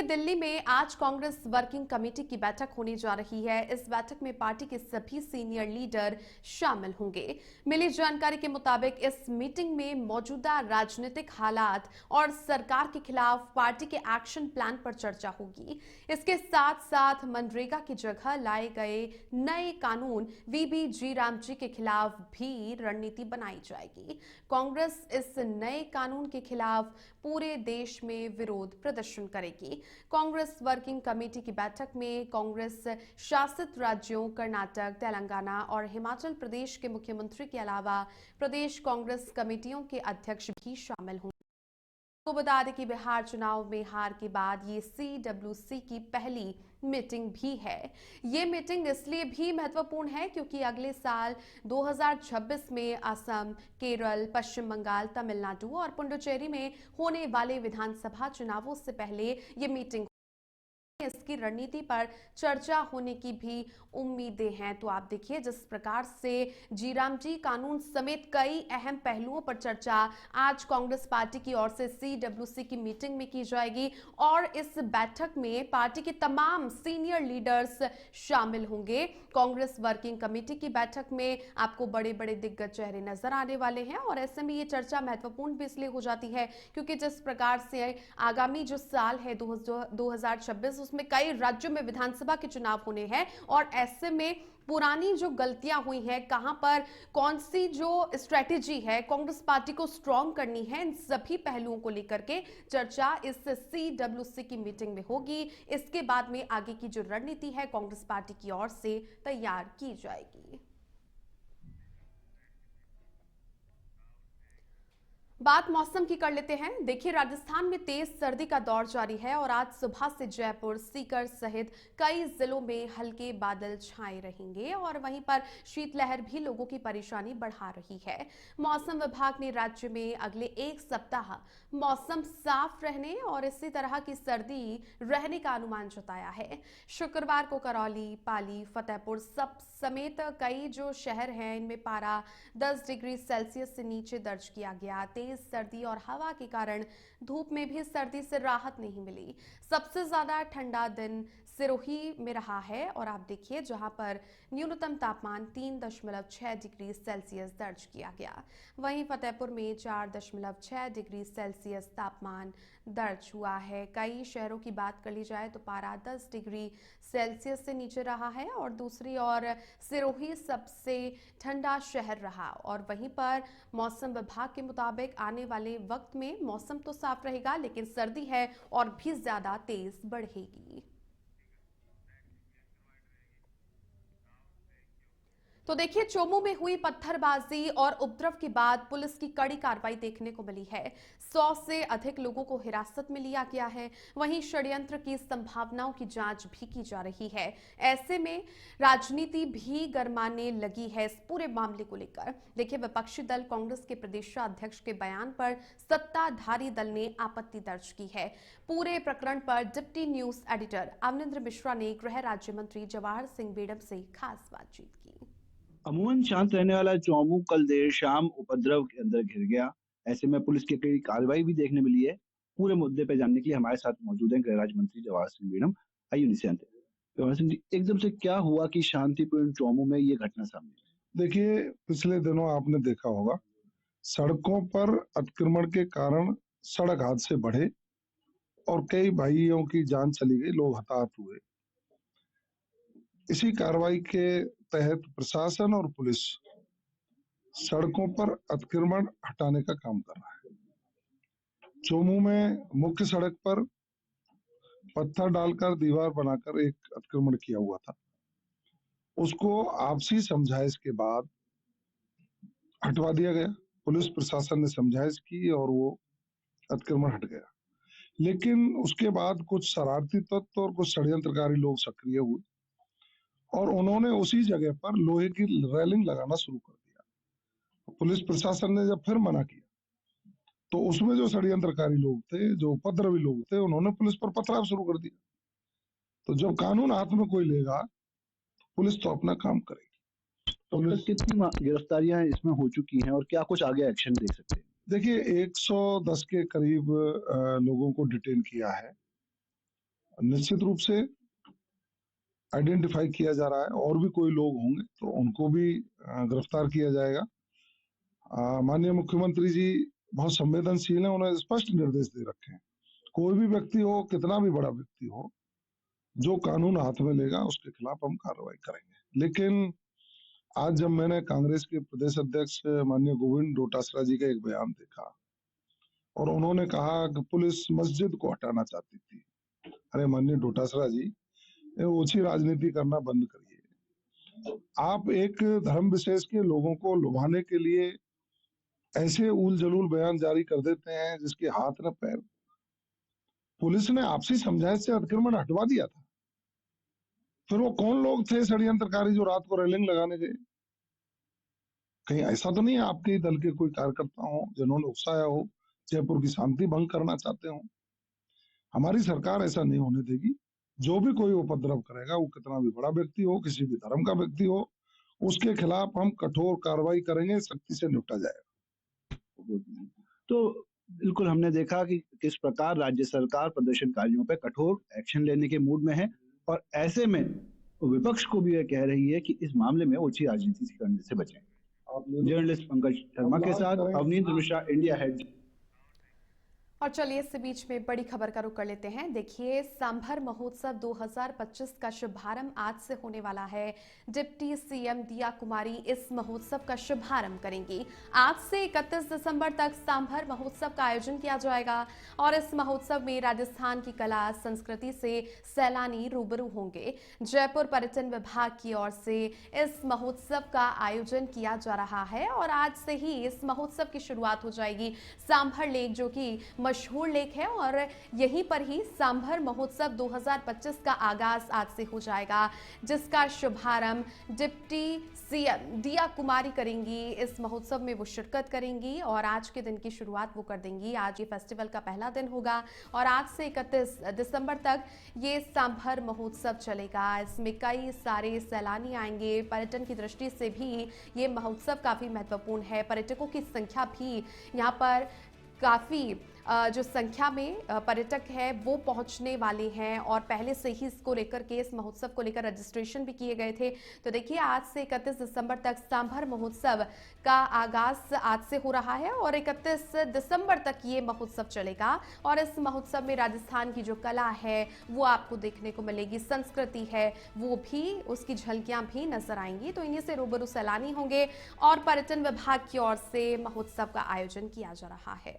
दिल्ली में आज Congress working committee की बैठक होने जा रही है। इस बैठक में पार्टी के सभी सीनियर लीडर शामिल होंगे। मिली जानकारी के मुताबिक इस मीटिंग में मौजूदा राजनीतिक हालात और सरकार के खिलाफ पार्टी के एक्शन प्लान पर चर्चा होगी। इसके साथ साथ मनरेगा की जगह लाए गए नए कानून वीबी राम जी के खिलाफ भी रणनीति बनाई जाएगी। कांग्रेस इस नए कानून के खिलाफ पूरे देश में विरोध प्रदर्शन करेगी। कांग्रेस वर्किंग कमेटी की बैठक में कांग्रेस शासित राज्यों कर्नाटक, तेलंगाना और हिमाचल प्रदेश के मुख्यमंत्री के अलावा प्रदेश कांग्रेस कमेटियों के अध्यक्ष भी शामिल होंगे। तो बता दें कि बिहार चुनाव में हार के बाद ये CWC की पहली मीटिंग भी है। ये मीटिंग इसलिए भी महत्वपूर्ण है क्योंकि अगले साल 2026 में असम, केरल, पश्चिम बंगाल, तमिलनाडु और पुडुचेरी में होने वाले विधानसभा चुनावों से पहले ये मीटिंग इसकी रणनीति पर चर्चा होने की भी उम्मीदें हैं। तो आप देखिए जिस प्रकार से जीराम जी कानून समेत कई अहम पहलुओं पर चर्चा आज कांग्रेस पार्टी की ओर से CWC की मीटिंग में की जाएगी और इस बैठक में पार्टी के तमाम सीनियर लीडर्स शामिल होंगे। कांग्रेस वर्किंग कमेटी की बैठक में आपको बड़े बड़े दिग्गज चेहरे नजर आने वाले हैं और ऐसे में ये चर्चा महत्वपूर्ण भी इसलिए हो जाती है क्योंकि जिस प्रकार से आगामी जो साल है 2026 उसमें कई राज्यों में विधानसभा के चुनाव होने हैं और ऐसे में पुरानी जो गलतियां हुई हैं, कहां पर कौन सी जो स्ट्रेटेजी है कांग्रेस पार्टी को स्ट्रांग करनी है, इन सभी पहलुओं को लेकर के चर्चा इस CWC की मीटिंग में होगी। इसके बाद में आगे की जो रणनीति है कांग्रेस पार्टी की ओर से तैयार की जाएगी। बात मौसम की कर लेते हैं। देखिए राजस्थान में तेज सर्दी का दौर जारी है और आज सुबह से जयपुर, सीकर सहित कई जिलों में हल्के बादल छाए रहेंगे और वहीं पर शीतलहर भी लोगों की परेशानी बढ़ा रही है। मौसम विभाग ने राज्य में अगले एक सप्ताह मौसम साफ रहने और इसी तरह की सर्दी रहने का अनुमान जताया है। शुक्रवार को करौली, पाली, फतेहपुर सब समेत कई जो शहर हैं इनमें पारा 10 डिग्री सेल्सियस से नीचे दर्ज किया गया। तेज सर्दी और हवा के कारण धूप में भी सर्दी से राहत नहीं मिली। सबसे ज्यादा ठंडा दिन सिरोही में रहा है और आप देखिए जहां पर न्यूनतम तापमान 3.6 डिग्री सेल्सियस दर्ज किया गया। वहीं फतेहपुर में 4.6 डिग्री सेल्सियस तापमान दर्ज हुआ है। कई शहरों की बात कर ली जाए तो पारा 10 डिग्री सेल्सियस से नीचे रहा है और दूसरी ओर सिरोही सबसे ठंडा शहर रहा और वहीं पर मौसम विभाग के मुताबिक आने वाले वक्त में मौसम तो साफ रहेगा लेकिन सर्दी है और भी ज्यादा तेज बढ़ेगी। तो देखिए चोमू में हुई पत्थरबाजी और उपद्रव के बाद पुलिस की कड़ी कार्रवाई देखने को मिली है। 100 से अधिक लोगों को हिरासत में लिया गया है। वहीं षड्यंत्र की संभावनाओं की जांच भी की जा रही है। ऐसे में राजनीति भी गरमाने लगी है इस पूरे मामले को लेकर। देखिए विपक्षी दल कांग्रेस के प्रदेशाध्यक्ष के बयान पर सत्ताधारी दल ने आपत्ति दर्ज की है। पूरे प्रकरण पर deputy news editor Avanindra Mishra ने गृह राज्य मंत्री जवाहर सिंह बेडम से खास बातचीत की। अमूमन शांत रहने वाला चौमू कल देर शाम उपद्रव के अंदर घिर गया। ऐसे में पुलिस की कड़ी कार्रवाई भी देखने मिली है। पूरे मुद्दे पे जानने के लिए हमारे साथ मौजूद हैं गृह राज्य मंत्री जवाहर सिंह बेडम। आइए उनसे जानते हैं। जवाहर सिंह जी, एकदम से क्या हुआ कि शांतिपूर्ण चौमू में ये घटना सामने आई? देखिए पिछले दिनों आपने देखा होगा सड़कों पर अतिक्रमण के कारण सड़क हादसे बढ़े और कई भाइयों की जान चली गई, लोग हताहत हुए। इसी कार्रवाई के तहत प्रशासन और पुलिस सड़कों पर अतिक्रमण हटाने का काम कर रहा है। चोमू में मुख्य सड़क पर पत्थर डालकर दीवार बनाकर एक अतिक्रमण किया हुआ था। उसको आपसी समझाइश के बाद हटवा दिया गया। पुलिस प्रशासन ने समझाइश की और वो अतिक्रमण हट गया। लेकिन उसके बाद कुछ शरारती तत्व और कुछ षड्यंत्रकारी लोग सक्रिय हुए और उन्होंने उसी जगह पर लोहे की रेलिंग लगाना शुरू कर दिया। पुलिस प्रशासन ने जब फिर मना किया तो उसमें जो षड्यंत्रकारी लोग थे, जो उपद्रवी लोग थे, उन्होंने पुलिस पर पथराव शुरू कर दिया। तो जब कानून हाथ में कोई लेगा पुलिस तो अपना काम करेगी। तो कितनी गिरफ्तारियां इसमें हो चुकी हैं और क्या कुछ आगे एक्शन देख सकते हैं? देखिए 110 के करीब लोगों को डिटेन किया है निश्चित रूप से आइडेंटिफाई किया जा रहा है, और भी कोई लोग होंगे तो उनको भी गिरफ्तार किया जाएगा। माननीय मुख्यमंत्री जी बहुत संवेदनशील हैं, उन्हें स्पष्ट निर्देश दे रखे हैं, कोई भी व्यक्ति हो, कितना भी बड़ा व्यक्ति हो, जो कानून हाथ में लेगा उसके खिलाफ हम कार्रवाई करेंगे। लेकिन आज जब मैंने कांग्रेस के प्रदेश अध्यक्ष माननीय गोविंद डोटासरा जी का एक बयान देखा और उन्होंने कहा कि पुलिस मस्जिद को हटाना चाहती थी, अरे माननीय डोटासरा जी, ये ओछी राजनीति करना बंद करिए। आप एक धर्म विशेष के लोगों को लुभाने के लिए ऐसे उल जलूल बयान जारी कर देते हैं जिसके हाथ न पैर। पुलिस ने आपसी समझाइश से अतिक्रमण हटवा दिया था, फिर वो कौन लोग थे षड्यंत्रकारी जो रात को रेलिंग लगाने गए? कहीं ऐसा तो नहीं है आपके ही दल के कोई कार्यकर्ता हो जिन्होंने उकसाया हो, जयपुर की शांति भंग करना चाहते हो? हमारी सरकार ऐसा नहीं होने देगी। जो भी कोई उपद्रव करेगा, वो कितना भी बड़ा व्यक्ति हो, किसी भी धर्म का व्यक्ति हो, उसके खिलाफ हम कठोर कार्रवाई करेंगे, सख्ती से निपटा जाएगा। तो बिल्कुल हमने देखा कि किस प्रकार राज्य सरकार प्रदर्शनकारियों पे कठोर एक्शन लेने के मूड में है, और ऐसे में विपक्ष को भी यह कह रही है कि इस मामले में ओछी राजनीति करने से बचें। जर्नलिस्ट पंकज शर्मा के साथ अवनींद्र मिश्रा, इंडिया हेड। और चलिए इससे बीच में बड़ी खबर का रुख कर लेते हैं। देखिए, सांभर महोत्सव 2025 का शुभारंभ आज से होने वाला है। डिप्टी सीएम दिया कुमारी इस महोत्सव का शुभारंभ करेंगी। आज से 31 दिसंबर तक सांभर महोत्सव का आयोजन किया जाएगा और इस महोत्सव में राजस्थान की कला संस्कृति से सैलानी रूबरू होंगे। जयपुर पर्यटन विभाग की ओर से इस महोत्सव का आयोजन किया जा रहा है और आज से ही इस महोत्सव की शुरुआत हो जाएगी। सांभर लेक जो कि मशहूर लेक है और यहीं पर ही सांभर महोत्सव 2025 का आगाज आज से हो जाएगा, जिसका शुभारंभ डिप्टी सीएम दिया कुमारी करेंगी। इस महोत्सव में वो शिरकत करेंगी और आज के दिन की शुरुआत वो कर देंगी। आज ये फेस्टिवल का पहला दिन होगा और आज से 31 दिसंबर तक ये सांभर महोत्सव चलेगा। इसमें कई सारे सैलानी आएंगे। पर्यटन की दृष्टि से भी ये महोत्सव काफी महत्वपूर्ण है। पर्यटकों की संख्या भी यहाँ पर काफी जो संख्या में पर्यटक है वो पहुंचने वाले हैं और पहले से ही इसको लेकर के, इस महोत्सव को लेकर रजिस्ट्रेशन भी किए गए थे। तो देखिए, आज से 31 दिसंबर तक सांभर महोत्सव का आगाज आज से हो रहा है और 31 दिसंबर तक ये महोत्सव चलेगा और इस महोत्सव में राजस्थान की जो कला है वो आपको देखने को मिलेगी, संस्कृति है वो भी, उसकी झलकियां भी नजर आएंगी। तो इन्हीं से रूबरू सैलानी होंगे और पर्यटन विभाग की ओर से महोत्सव का आयोजन किया जा रहा है।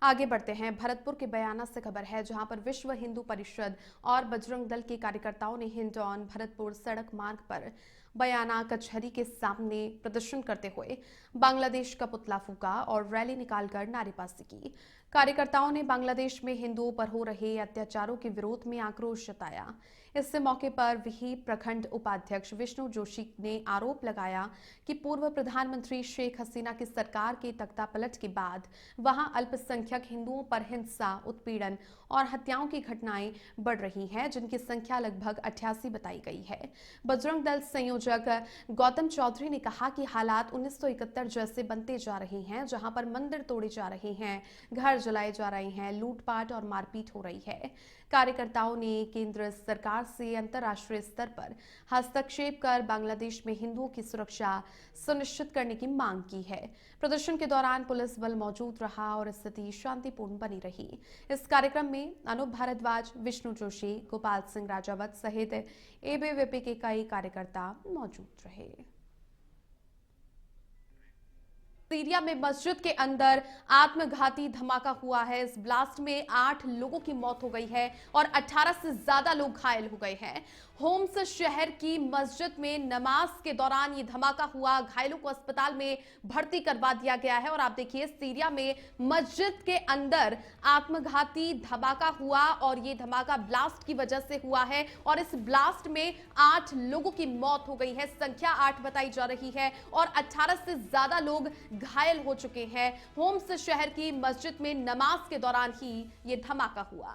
आगे बढ़ते हैं। भरतपुर के बयाना से खबर है, जहां पर विश्व हिंदू परिषद और बजरंग दल के कार्यकर्ताओं ने हिंडौन भरतपुर सड़क मार्ग पर बयाना कचहरी के सामने प्रदर्शन करते हुए बांग्लादेश का पुतला फूका और रैली निकालकर नारेबाजी की। कार्यकर्ताओं ने बांग्लादेश में हिंदुओं पर हो रहे अत्याचारों के विरोध में आक्रोश जताया। इस मौके पर विही प्रखंड उपाध्यक्ष विष्णु जोशी ने आरोप लगाया कि पूर्व प्रधानमंत्री शेख हसीना की सरकार के तख्तापलट के बाद वहां अल्पसंख्यक हिंदुओं पर हिंसा, उत्पीड़न और हत्याओं की घटनाएं बढ़ रही हैं, जिनकी संख्या लगभग 88 बताई गई है। बजरंग दल संयोजक गौतम चौधरी ने कहा कि हालात 1971 जैसे बनते जा रहे हैं, जहां पर मंदिर तोड़े जा रहे हैं, घर जलाए जा रहे हैं, लूटपाट और मारपीट हो रही है। कार्यकर्ताओं ने केंद्र सरकार से अंतर्राष्ट्रीय स्तर पर हस्तक्षेप कर बांग्लादेश में हिंदुओं की सुरक्षा सुनिश्चित करने की मांग की है। प्रदर्शन के दौरान पुलिस बल मौजूद रहा और स्थिति शांतिपूर्ण बनी रही। इस कार्यक्रम में अनूप भारद्वाज, विष्णु जोशी, गोपाल सिंह राजावत सहित एबीवीपी के कई कार्यकर्ता मौजूद रहे। सीरिया में मस्जिद के अंदर आत्मघाती धमाका हुआ है। इस ब्लास्ट में 8 लोगों की मौत हो गई है और 18 से ज्यादा लोग घायल हो गए हैं। होम्स शहर की मस्जिद में नमाज के दौरान ये धमाका हुआ। घायलों को अस्पताल में भर्ती करवा दिया गया है और आप देखिए, सीरिया में मस्जिद के अंदर आत्मघाती धमाका हुआ और ये धमाका ब्लास्ट की वजह से हुआ है और इस ब्लास्ट में 8 लोगों की मौत हो गई है। संख्या 8 बताई जा रही है और 18 से ज्यादा लोग घायल हो चुके हैं। होम्स शहर की मस्जिद में नमाज के दौरान ही यह धमाका हुआ।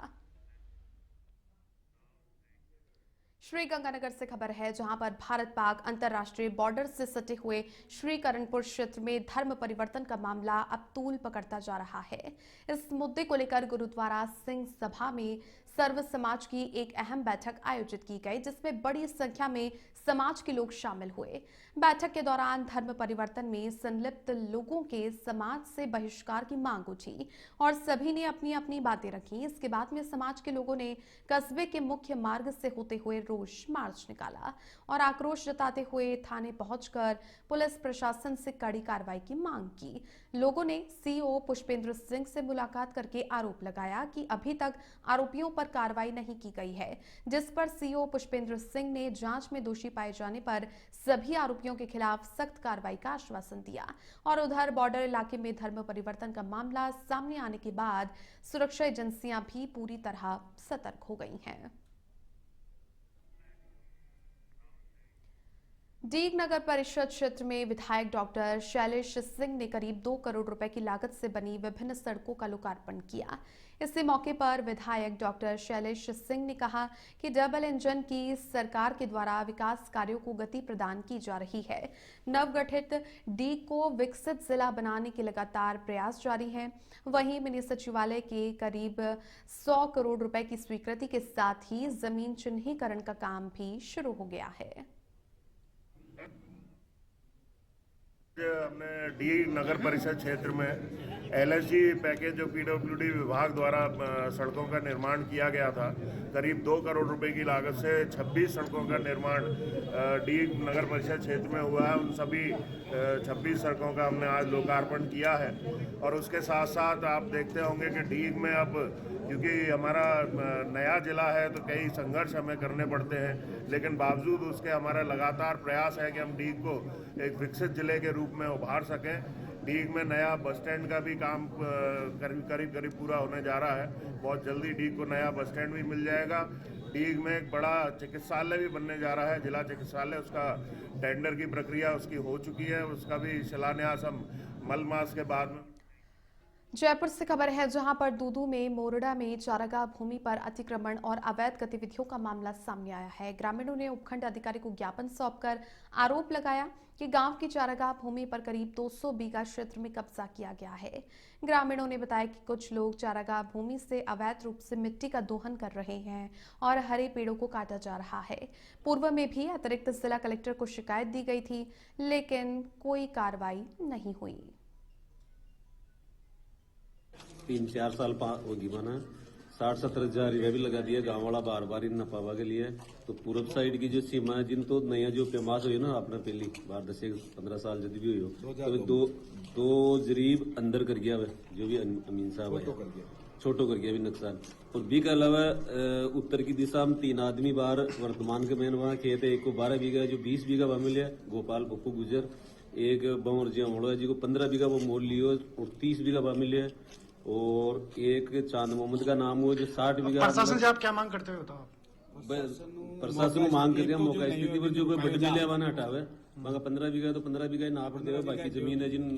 श्रीगंगानगर से खबर है, जहां पर भारत पाक अंतर्राष्ट्रीय बॉर्डर से सटे हुए श्रीकरणपुर क्षेत्र में धर्म परिवर्तन का मामला अब तूल पकड़ता जा रहा है। इस मुद्दे को लेकर गुरुद्वारा सिंह सभा में सर्व समाज की एक अहम बैठक आयोजित की गई, जिसमें बड़ी संख्या में समाज के लोग शामिल हुए। बैठक के दौरान धर्म परिवर्तन में संलिप्त लोगों के समाज से बहिष्कार की मांग उठी और सभी ने अपनी अपनी बातें रखी। इसके बाद में समाज के लोगों ने कस्बे के मुख्य मार्ग से होते हुए रोष मार्च निकाला और आक्रोश जताते हुए थाने पहुंचकर पुलिस प्रशासन से कड़ी कार्रवाई की मांग की। लोगों ने सीओ पुष्पेंद्र सिंह से मुलाकात करके आरोप लगाया कि अभी तक आरोपियों पर कार्रवाई नहीं की गई है, जिस पर सीओ पुष्पेंद्र सिंह ने जांच में दोषी पाए जाने पर सभी आरोपियों के खिलाफ सख्त कार्रवाई का आश्वासन दिया। और उधर बॉर्डर इलाके में धर्म परिवर्तन का मामला सामने आने के बाद सुरक्षा एजेंसियां भी पूरी तरह सतर्क हो गई हैं। डीग नगर परिषद क्षेत्र में विधायक डॉक्टर शैलेश सिंह ने करीब 2 करोड़ रुपए की लागत से बनी विभिन्न सड़कों का लोकार्पण किया। इसी मौके पर विधायक डॉक्टर शैलेश सिंह ने कहा कि डबल इंजन की सरकार के द्वारा विकास कार्यों को गति प्रदान की जा रही है। नवगठित डीग को विकसित जिला बनाने के लगातार प्रयास जारी हैं। वहीं मिनी सचिवालय के करीब 100 करोड़ रुपए की स्वीकृति के साथ ही जमीन चिन्हीकरण का काम भी शुरू हो गया है। हमने डी नगर परिषद क्षेत्र में एलएसजी पैकेज जो पीडब्ल्यूडी विभाग द्वारा सड़कों का निर्माण किया गया था, करीब 2 करोड़ रुपए की लागत से 26 सड़कों का निर्माण डी नगर परिषद क्षेत्र में हुआ है। उन सभी 26 सड़कों का हमने आज लोकार्पण किया है। और उसके साथ साथ आप देखते होंगे कि डीग में अब क्योंकि हमारा नया जिला है तो कई संघर्ष हमें करने पड़ते हैं, लेकिन बावजूद उसके हमारा लगातार प्रयास है कि हम डीग को एक विकसित जिले के रूप में उभार सकें। डीग में नया बस स्टैंड का भी काम करीब पूरा होने जा रहा है। बहुत जल्दी डीग को नया बस स्टैंड भी मिल जाएगा। डीग में एक बड़ा चिकित्सालय भी बनने जा रहा है, जिला चिकित्सालय। उसका टेंडर की प्रक्रिया उसकी हो चुकी है, उसका भी शिलान्यास हम मल मास के बाद में। जयपुर से खबर है, जहां पर दूदू में मोरडा में चारागाह भूमि पर अतिक्रमण और अवैध गतिविधियों का मामला सामने आया है। ग्रामीणों ने उपखंड अधिकारी को ज्ञापन सौंपकर आरोप लगाया कि गांव की चारागाह भूमि पर करीब 200 बीघा क्षेत्र में कब्जा किया गया है। ग्रामीणों ने बताया कि कुछ लोग चारागाह भूमि से अवैध रूप से मिट्टी का दोहन कर रहे हैं और हरे पेड़ों को काटा जा रहा है। पूर्व में भी अतिरिक्त जिला कलेक्टर को शिकायत दी गई थी, लेकिन कोई कार्रवाई नहीं हुई। 3-4 साल होगी माना 60-70 हजार रुपया भी लगा दिया गांव वाला बार बार इन नपावा के लिए। तो पूर्व साइड की जो सीमा है, जिन तो नया जो फेमस हुई ना आपने पहली बार 10-15 साल जब भी हुई हो, तो दो जरीब अंदर कर गया जो भी अमीन साहब है, छोटो कर गया भी नुकसान। और भी के अलावा उत्तर की दिशा में 3 आदमी बाहर वर्तमान के मेन वहाँ खेत है। एक को 12 बीघा जो 20 बीघा वहाँ मिले गोपाल पप्पू गुजर, एक बंवर जी अमोड़ा जी को 15 बीघा वो मोल लियो और 30 बीघा वहाँ मिले, और एक चांद मोहम्मद का नाम हो जो 60 बीघा। प्रशासन से आप क्या मांग करते हो? प्रशासन को मांग करते हैं मौका स्थिति पर जो कोई बट मिले वाना हटावे, मगर 15 बीघा तो 15 बीघा ना पर देवे, बाकी जमीन है जिन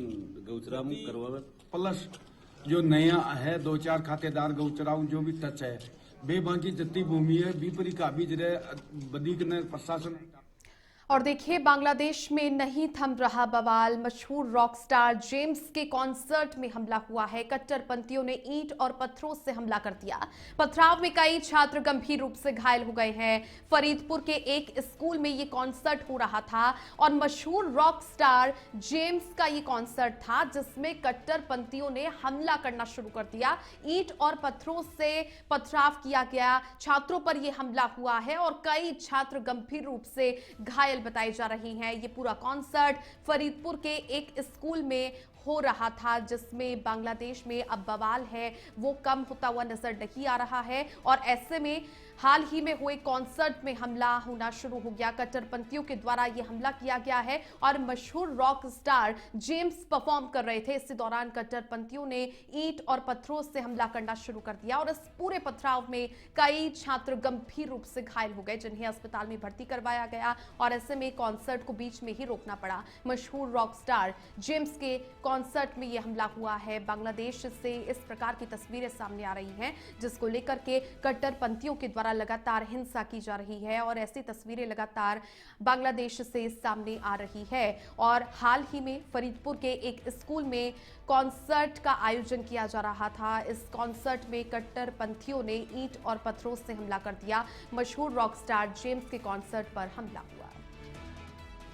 गौचराम करवावे। प्लस जो नया है 2-4 खातेदार गौचराऊ जो भी टच है बेबाकी जितनी भूमि है बीपरी का भी जरे बदीक ने प्रशासन। और देखिए, बांग्लादेश में नहीं थम रहा बवाल। मशहूर रॉक स्टार जेम्स के कॉन्सर्ट में हमला हुआ है। कट्टरपंथियों ने ईंट और पत्थरों से हमला कर दिया। पथराव में कई छात्र गंभीर रूप से घायल हो गए हैं। फरीदपुर के एक स्कूल में ये कॉन्सर्ट हो रहा था और मशहूर रॉक स्टार जेम्स का ये कॉन्सर्ट था, जिसमें कट्टरपंथियों ने हमला करना शुरू कर दिया। ईंट और पत्थरों से पथराव किया गया, छात्रों पर यह हमला हुआ है और कई छात्र गंभीर रूप से घायल बताई जा रही हैं। ये पूरा कॉन्सर्ट फरीदपुर के एक स्कूल में हो रहा था, जिसमें बांग्लादेश में अब बवाल है वो कम होता हुआ नजर नहीं आ रहा है। और ऐसे में हाल ही में हुए कॉन्सर्ट में हमला होना शुरू हो गया। कट्टरपंथियों के द्वारा यह हमला किया गया है और मशहूर रॉक स्टार जेम्स परफॉर्म कर रहे थे। इसी दौरान कट्टरपंथियों ने ईंट और पत्थरों से हमला करना शुरू कर दिया और इस पूरे पथराव में कई छात्र गंभीर रूप से घायल हो गए, जिन्हें अस्पताल में भर्ती करवाया गया और ऐसे में कॉन्सर्ट को बीच में ही रोकना पड़ा। मशहूर रॉक स्टार जेम्स के कॉन्सर्ट में ये हमला हुआ है। बांग्लादेश से इस प्रकार की तस्वीरें सामने आ रही हैं, जिसको लेकर के कट्टरपंथियों के द्वारा लगातार हिंसा की जा रही है और ऐसी तस्वीरें लगातार बांग्लादेश से सामने आ रही है। और हाल ही में फरीदपुर के एक स्कूल में कॉन्सर्ट का आयोजन किया जा रहा था। इस कॉन्सर्ट में कट्टरपंथियों ने ईंट और पत्थरों से हमला कर दिया। मशहूर रॉक स्टार जेम्स के कॉन्सर्ट पर हमला हुआ।